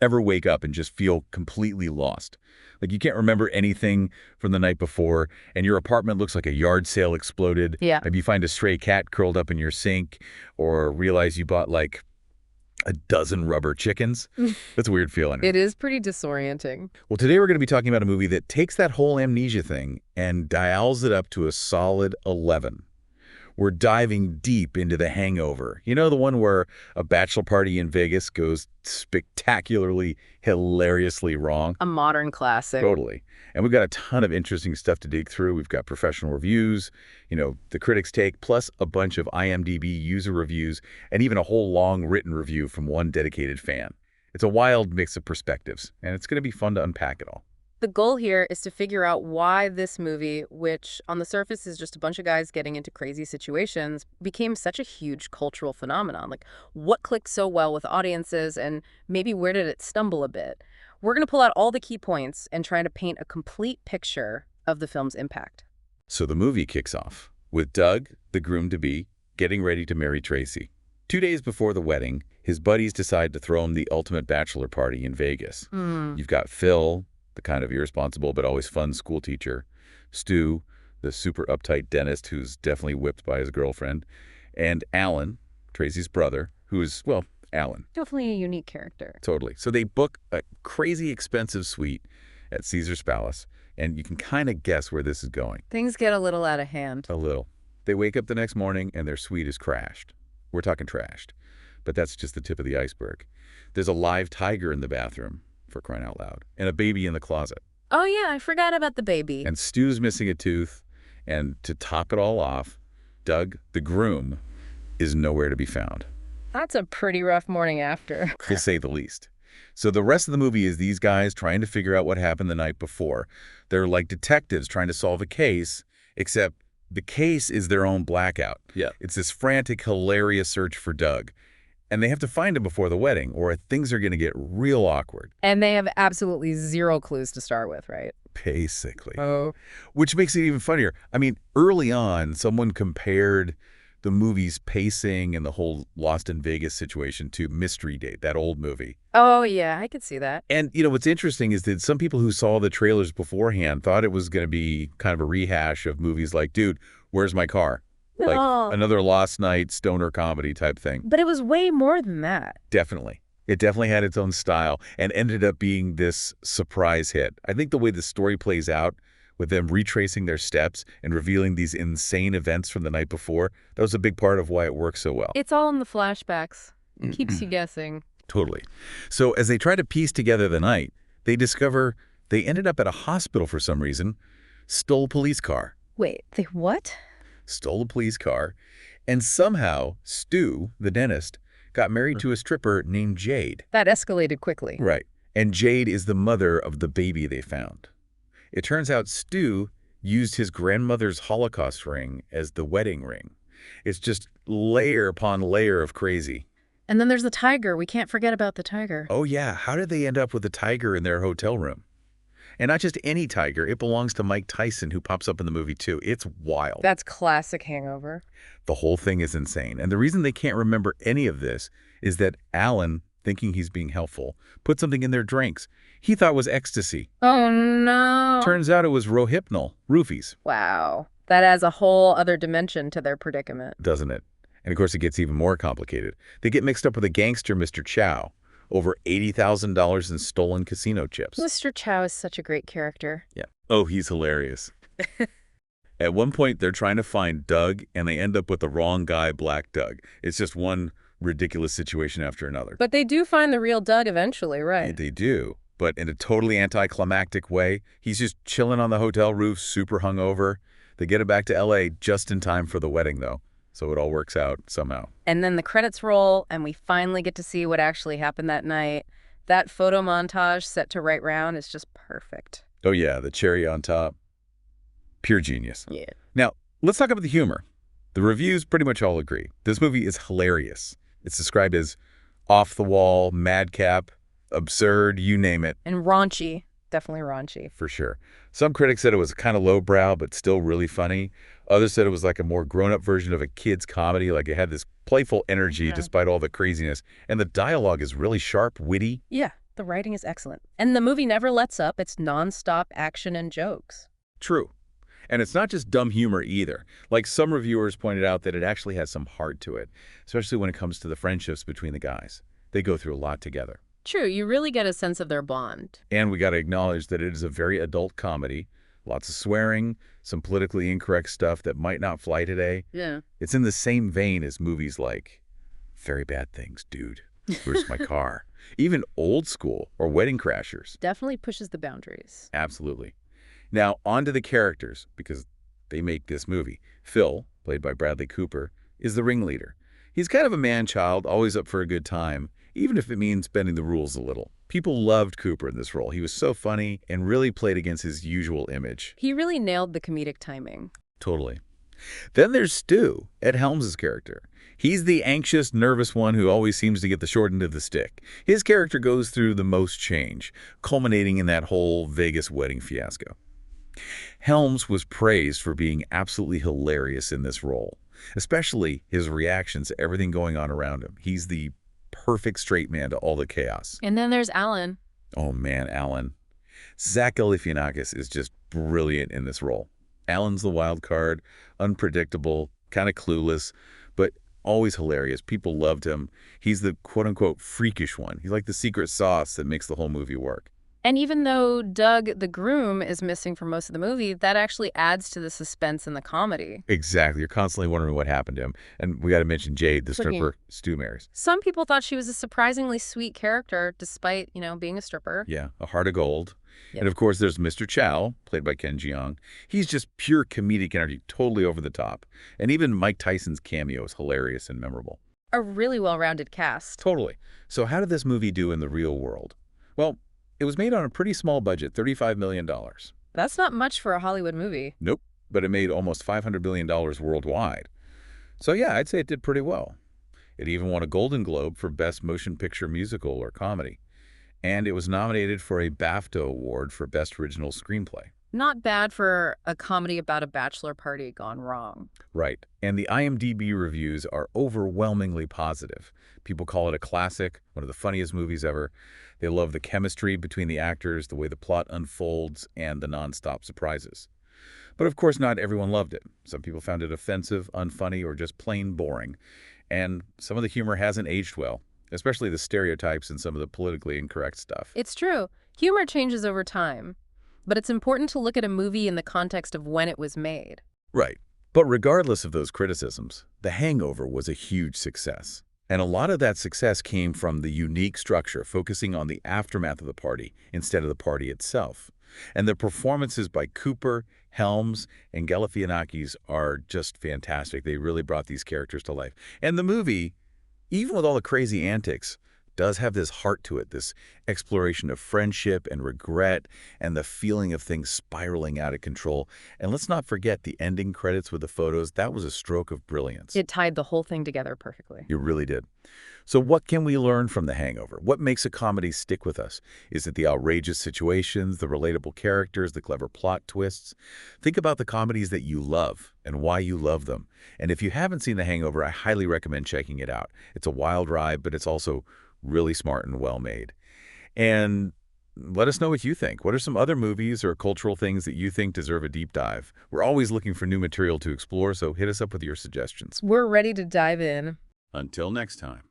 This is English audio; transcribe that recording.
Ever wake up and just feel completely lost? Like you can't remember anything from the night before, and your apartment looks like a yard sale exploded. Yeah. Maybe you find a stray cat curled up in your sink, or realize you bought like a dozen rubber chickens. That's a weird feeling. It is pretty disorienting. Well, today we're going to be talking about a movie that takes that whole amnesia thing and dials it up to a solid 11. We're diving deep into the Hangover. You know, the one where a bachelor party in Vegas goes spectacularly, hilariously wrong? A modern classic. Totally. And we've got a ton of interesting stuff to dig through. We've got professional reviews, the critics' take, plus a bunch of IMDb user reviews, and even a whole long written review from one dedicated fan. It's a wild mix of perspectives, and it's going to be fun to unpack it all. The goal here is to figure out why this movie, which on the surface is just a bunch of guys getting into crazy situations, became such a huge cultural phenomenon. Like, what clicked so well with audiences, and maybe where did it stumble a bit? We're going to pull out all the key points and try to paint a complete picture of the film's impact. So the movie kicks off with Doug, the groom-to-be, getting ready to marry Tracy. 2 days before the wedding, his buddies decide to throw him the ultimate bachelor party in Vegas. You've got Phil, the kind of irresponsible but always fun school teacher, Stu, the super uptight dentist who's definitely whipped by his girlfriend, and Alan, Tracy's brother, who's, well, Alan. Definitely a unique character. Totally. So they book a crazy expensive suite at Caesar's Palace, and you can kind of guess where this is going. Things get a little out of hand. A little. They wake up the next morning and their suite is crashed. We're talking trashed. But that's just the tip of the iceberg. There's a live tiger in the bathroom, for crying out loud, and a baby in the closet. Oh, yeah, I forgot about the baby. And Stu's missing a tooth, and to top it all off, Doug, the groom, is nowhere to be found. That's a pretty rough morning after. To say the least. So the rest of the movie is these guys trying to figure out what happened the night before. They're like detectives trying to solve a case, except the case is their own blackout. Yeah. It's this frantic, hilarious search for Doug. And they have to find him before the wedding, or things are going to get real awkward. And they have absolutely zero clues to start with, right? Basically. Oh. Which makes it even funnier. I mean, early on, someone compared the movie's pacing and the whole Lost in Vegas situation to Mystery Date, that old movie. Oh, yeah, I could see that. And, what's interesting is that some people who saw the trailers beforehand thought it was going to be kind of a rehash of movies like, dude, where's my car? Like another Lost Night stoner comedy type thing. But it was way more than that. Definitely. It definitely had its own style and ended up being this surprise hit. I think the way the story plays out, with them retracing their steps and revealing these insane events from the night before, that was a big part of why it works so well. It's all in the flashbacks. Keeps you guessing. Totally. So as they try to piece together the night, they discover they ended up at a hospital for some reason, stole a police car. Wait, they what? Stole a police car, and somehow Stu, the dentist, got married to a stripper named Jade. That escalated quickly. Right. And Jade is the mother of the baby they found. It turns out Stu used his grandmother's Holocaust ring as the wedding ring. It's just layer upon layer of crazy. And then there's the tiger. We can't forget about the tiger. Oh, yeah. How did they end up with a tiger in their hotel room? And not just any tiger. It belongs to Mike Tyson, who pops up in the movie, too. It's wild. That's classic Hangover. The whole thing is insane. And the reason they can't remember any of this is that Alan, thinking he's being helpful, put something in their drinks. He thought it was ecstasy. Oh, no. Turns out it was Rohypnol, roofies. Wow. That adds a whole other dimension to their predicament. Doesn't it? And of course, it gets even more complicated. They get mixed up with a gangster, Mr. Chow. Over $80,000 in stolen casino chips. Mr. Chow is such a great character. Yeah. Oh, he's hilarious. At one point, they're trying to find Doug, and they end up with the wrong guy, Black Doug. It's just one ridiculous situation after another. But they do find the real Doug eventually, right? Yeah, they do, but in a totally anticlimactic way. He's just chilling on the hotel roof, super hungover. They get him back to L.A. just in time for the wedding, though. So it all works out somehow. And then the credits roll, and we finally get to see what actually happened that night. That photo montage set to right round is just perfect. Oh, yeah, the cherry on top. Pure genius. Yeah. Now, let's talk about the humor. The reviews pretty much all agree. This movie is hilarious. It's described as off-the-wall, madcap, absurd, you name it. And raunchy. Definitely raunchy. For sure. Some critics said it was kind of lowbrow, but still really funny. Others said it was like a more grown-up version of a kid's comedy, like it had this playful energy despite all the craziness. And the dialogue is really sharp, witty. Yeah. The writing is excellent. And the movie never lets up. It's nonstop action and jokes. True. And it's not just dumb humor either. Like some reviewers pointed out that it actually has some heart to it, especially when it comes to the friendships between the guys. They go through a lot together. True, you really get a sense of their bond. And we got to acknowledge that it is a very adult comedy. Lots of swearing, some politically incorrect stuff that might not fly today. Yeah. It's in the same vein as movies like Very Bad Things, Dude, Where's My Car? Even Old School or Wedding Crashers. Definitely pushes the boundaries. Absolutely. Now, on to the characters, because they make this movie. Phil, played by Bradley Cooper, is the ringleader. He's kind of a man-child, always up for a good time, even if it means bending the rules a little. People loved Cooper in this role. He was so funny and really played against his usual image. He really nailed the comedic timing. Totally. Then there's Stu, Ed Helms' character. He's the anxious, nervous one who always seems to get the short end of the stick. His character goes through the most change, culminating in that whole Vegas wedding fiasco. Helms was praised for being absolutely hilarious in this role, especially his reactions to everything going on around him. He's the perfect straight man to all the chaos. And then there's Alan. Oh man, Alan. Zach Galifianakis is just brilliant in this role. Alan's the wild card, unpredictable, kind of clueless, but always hilarious. People loved him. He's the quote-unquote freakish one. He's like the secret sauce that makes the whole movie work. And even though Doug, the groom, is missing for most of the movie, that actually adds to the suspense and the comedy. Exactly. You're constantly wondering what happened to him. And we got to mention Jade, the stripper Stu marries. Some people thought she was a surprisingly sweet character, despite, being a stripper. Yeah, a heart of gold. Yep. And of course, there's Mr. Chow, played by Ken Jeong. He's just pure comedic energy, totally over the top. And even Mike Tyson's cameo is hilarious and memorable. A really well-rounded cast. Totally. So how did this movie do in the real world? Well, it was made on a pretty small budget, $35 million. That's not much for a Hollywood movie. Nope, but it made almost $500 million worldwide. So yeah, I'd say it did pretty well. It even won a Golden Globe for Best Motion Picture Musical or Comedy. And it was nominated for a BAFTA Award for Best Original Screenplay. Not bad for a comedy about a bachelor party gone wrong. Right. And the IMDb reviews are overwhelmingly positive. People call it a classic, one of the funniest movies ever. They love the chemistry between the actors, the way the plot unfolds, and the nonstop surprises. But of course, not everyone loved it. Some people found it offensive, unfunny, or just plain boring. And some of the humor hasn't aged well, especially the stereotypes and some of the politically incorrect stuff. It's true. Humor changes over time. But it's important to look at a movie in the context of when it was made. Right. But regardless of those criticisms, The Hangover was a huge success. And a lot of that success came from the unique structure, focusing on the aftermath of the party instead of the party itself. And the performances by Cooper, Helms, and Galifianakis are just fantastic. They really brought these characters to life. And the movie, even with all the crazy antics, does have this heart to it, this exploration of friendship and regret and the feeling of things spiraling out of control. And let's not forget the ending credits with the photos. That was a stroke of brilliance. It tied the whole thing together perfectly. It really did. So what can we learn from The Hangover? What makes a comedy stick with us? Is it the outrageous situations, the relatable characters, the clever plot twists? Think about the comedies that you love and why you love them. And if you haven't seen The Hangover, I highly recommend checking it out. It's a wild ride, but it's also really smart and well made. And let us know what you think. What are some other movies or cultural things that you think deserve a deep dive? We're always looking for new material to explore, so hit us up with your suggestions. We're ready to dive in. Until next time.